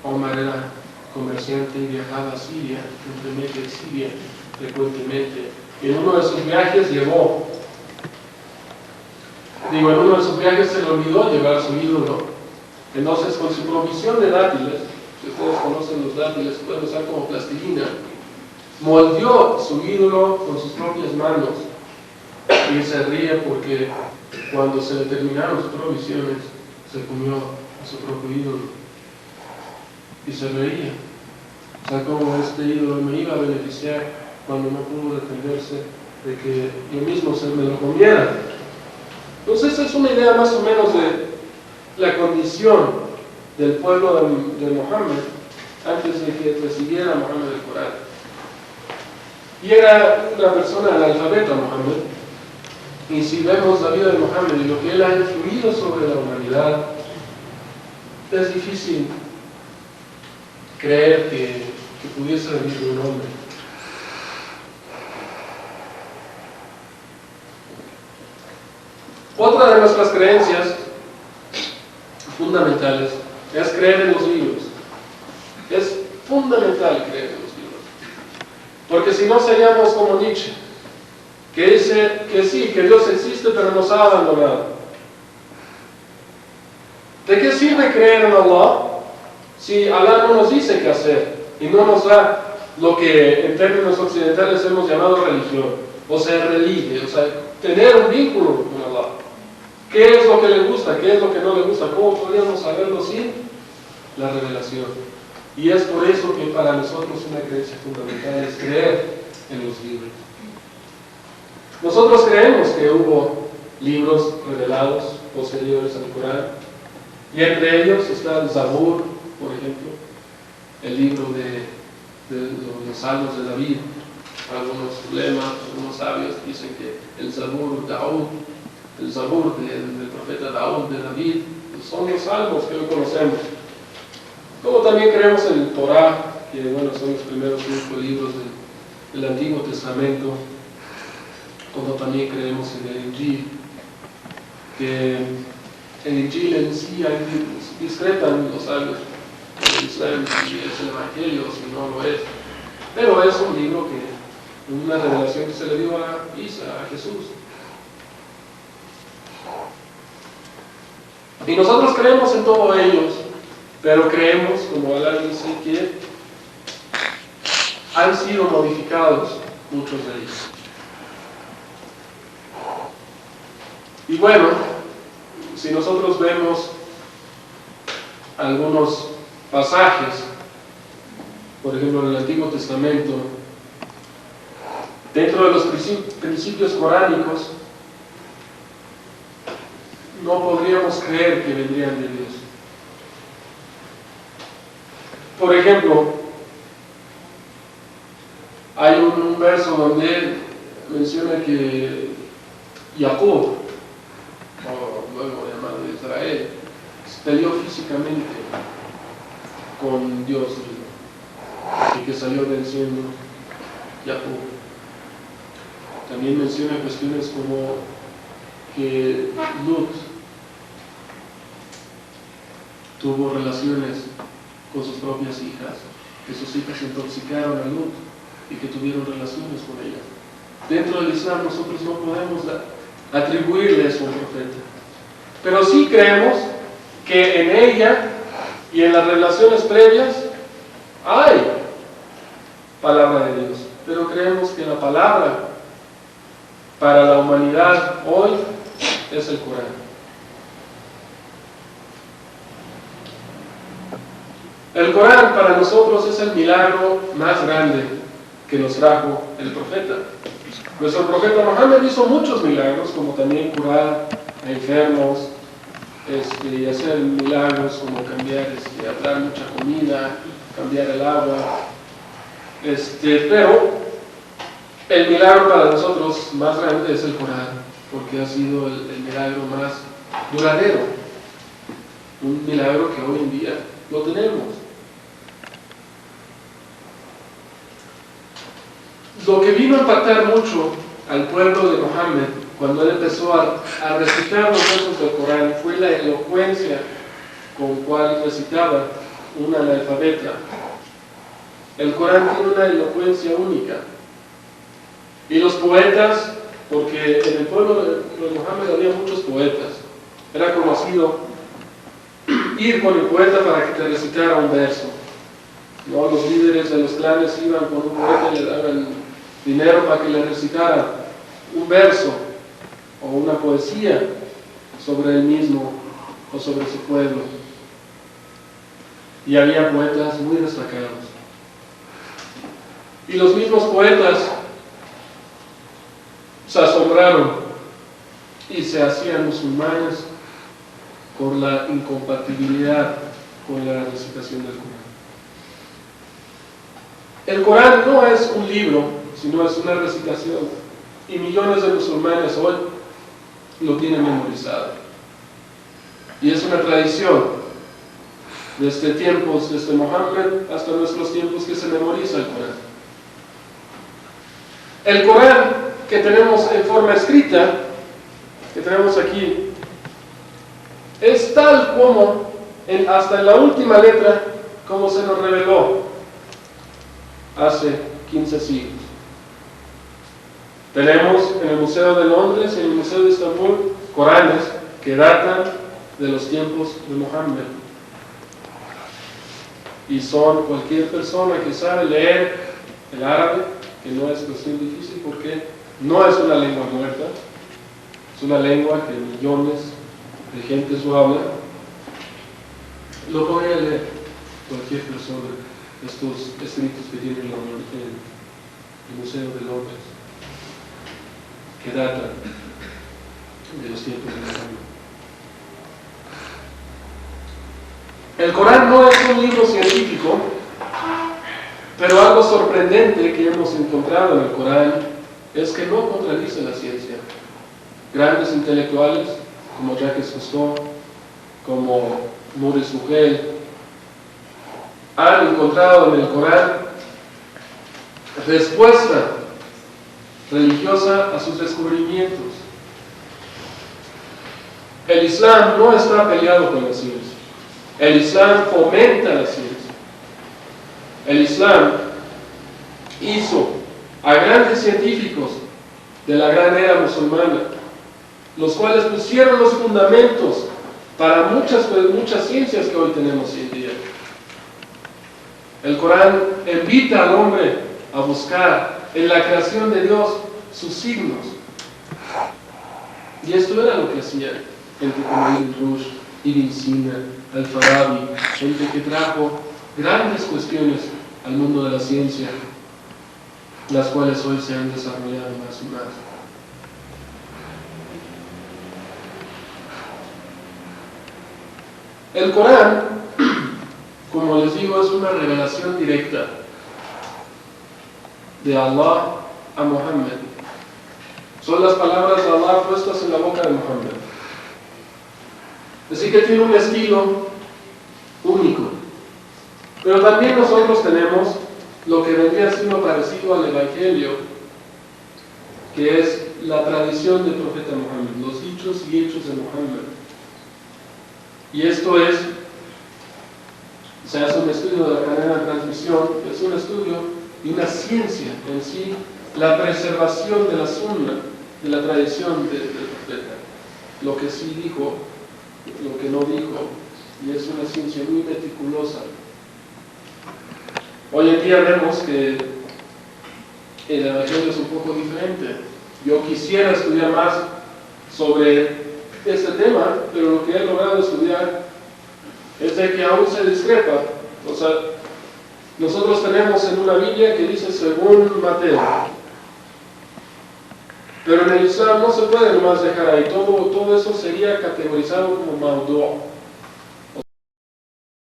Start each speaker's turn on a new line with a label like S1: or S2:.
S1: Omar era comerciante y viajaba a Siria, entre Meca y Siria, frecuentemente. Y en uno de sus viajes en uno de sus viajes se le olvidó llevar su ídolo. Entonces, con su provisión de dátiles, si ustedes conocen los dátiles, pueden usar como plastilina, moldeó su ídolo con sus propias manos. Y se ríe porque cuando se le terminaron sus provisiones, se comió a su propio ídolo. Y se reía. O sea, como este ídolo me iba a beneficiar cuando no pudo defenderse de que yo mismo se me lo comiera. Entonces, esa es una idea más o menos de la condición del pueblo de Mohammed antes de que recibiera Mohammed el Corán. Y era una persona analfabeta, Mohammed. Y si vemos la vida de Mohammed y lo que él ha influido sobre la humanidad, es difícil creer que pudiese venir de un hombre. Otra de nuestras creencias fundamentales es creer en los libros. Es fundamental creer en los libros. Porque si no seríamos como Nietzsche, que dice que sí, que Dios existe, pero nos ha abandonado. ¿De qué sirve creer en Allah si Allah no nos dice qué hacer y no nos da lo que en términos occidentales hemos llamado religión, o sea, religión, o sea, tener un vínculo con Allah? ¿Qué es lo que le gusta? ¿Qué es lo que no le gusta? ¿Cómo podríamos saberlo sin la revelación? Y es por eso que para nosotros una creencia fundamental es creer en los libros. Nosotros creemos que hubo libros revelados posteriores al Corán, y entre ellos está el Zabur, por ejemplo, el libro de los salmos de David. Algunos lemas, algunos sabios dicen que el Zabur del profeta Daud, de David, son los salmos que hoy conocemos. Como también creemos en el Torá, que son los primeros 5 libros del Antiguo Testamento. Como también creemos en el Injil, que el Injil en sí discrepan los sabios de Israel si es el Evangelio o si no lo es, pero es un libro que una revelación que se le dio a Isa, a Jesús. Y nosotros creemos en todos ellos, pero creemos, como Allah dice, que han sido modificados muchos de ellos. Y si nosotros vemos algunos pasajes, por ejemplo en el Antiguo Testamento, dentro de los principios coránicos, no podríamos creer que vendrían de Dios. Por ejemplo, hay un verso donde él menciona que Jacob, o luego llamado Israel, peleó físicamente con Dios mismo y que salió venciendo Jacob. También menciona cuestiones como que Lut tuvo relaciones con sus propias hijas, que sus hijas intoxicaron a Lut y que tuvieron relaciones con ella. Dentro del Islam nosotros no podemos atribuirle eso a un profeta, pero sí creemos que en ella y en las relaciones previas hay palabra de Dios, pero creemos que la palabra para la humanidad hoy es el Corán. El Corán para nosotros es el milagro más grande que nos trajo el profeta. Nuestro profeta Mohammed hizo muchos milagros, como también curar a enfermos, y hacer milagros como cambiar, dar mucha comida, cambiar el agua. Pero el milagro para nosotros más grande es el Corán, porque ha sido el milagro más duradero. Un milagro que hoy en día lo tenemos. Lo que vino a impactar mucho al pueblo de Mohammed cuando él empezó a recitar los versos del Corán fue la elocuencia con cual recitaba una analfabeta. El Corán tiene una elocuencia única. Y los poetas, porque en el pueblo de Muhammad había muchos poetas, era conocido ir con el poeta para que te recitara un verso. ¿No? Los líderes de los clanes iban con un poeta y le daban dinero para que le recitara un verso o una poesía sobre él mismo o sobre su pueblo. Y había poetas muy destacados. Y los mismos poetas se asombraron y se hacían musulmanes por la incompatibilidad con la recitación del Corán. El Corán no es un libro, sino es una recitación. Y millones de musulmanes hoy lo tienen memorizado. Y es una tradición desde tiempos, desde Mohammed hasta nuestros tiempos, que se memoriza el Corán. El Corán que tenemos en forma escrita, que tenemos aquí, es tal como, hasta en la última letra, como se nos reveló hace 15 siglos. Tenemos en el Museo de Londres y en el Museo de Estambul Coranes que datan de los tiempos de Mohammed. Y son cualquier persona que sabe leer el árabe, que no es cuestión difícil porque no es una lengua muerta, es una lengua que millones de gente lo habla, lo podría leer cualquier persona, estos escritos que tiene el Museo de Londres, que datan de los tiempos de Mohammed. El Corán no es un libro científico, pero algo sorprendente que hemos encontrado en el Corán es que no contradice la ciencia. Grandes intelectuales como Jacques Cousteau, como Maurice Bucaille, han encontrado en el Corán respuesta religiosa a sus descubrimientos. El Islam no está peleado con la ciencia. El Islam fomenta la ciencia. El Islam hizo a grandes científicos de la gran era musulmana, los cuales pusieron los fundamentos para muchas ciencias que hoy tenemos hoy en día. El Corán invita al hombre a buscar en la creación de Dios sus signos. Y esto era lo que hacía gente como Ibn Rushd, Ibn Sina, Al-Farabi, gente que trajo grandes cuestiones al mundo de la ciencia, las cuales hoy se han desarrollado más y más. El Corán, como les digo, es una revelación directa de Allah a Muhammad. Son las palabras de Allah puestas en la boca de Muhammad. Así que tiene un estilo único. Pero también nosotros tenemos lo que vendría siendo parecido al Evangelio, que es la tradición del profeta Muhammad, los dichos y hechos de Muhammad. Y esto se hace un estudio de la cadena de transmisión, es un estudio y una ciencia en sí, la preservación de la sunna, de la tradición del profeta, lo que sí dijo, lo que no dijo, y es una ciencia muy meticulosa. Hoy en día vemos que el Evangelio es un poco diferente. Yo quisiera estudiar más sobre este tema, pero lo que he logrado estudiar es de que aún se discrepa. O sea, nosotros tenemos en una Biblia que dice según Mateo, pero en el Islam no se puede nomás dejar ahí, todo eso sería categorizado como maudú.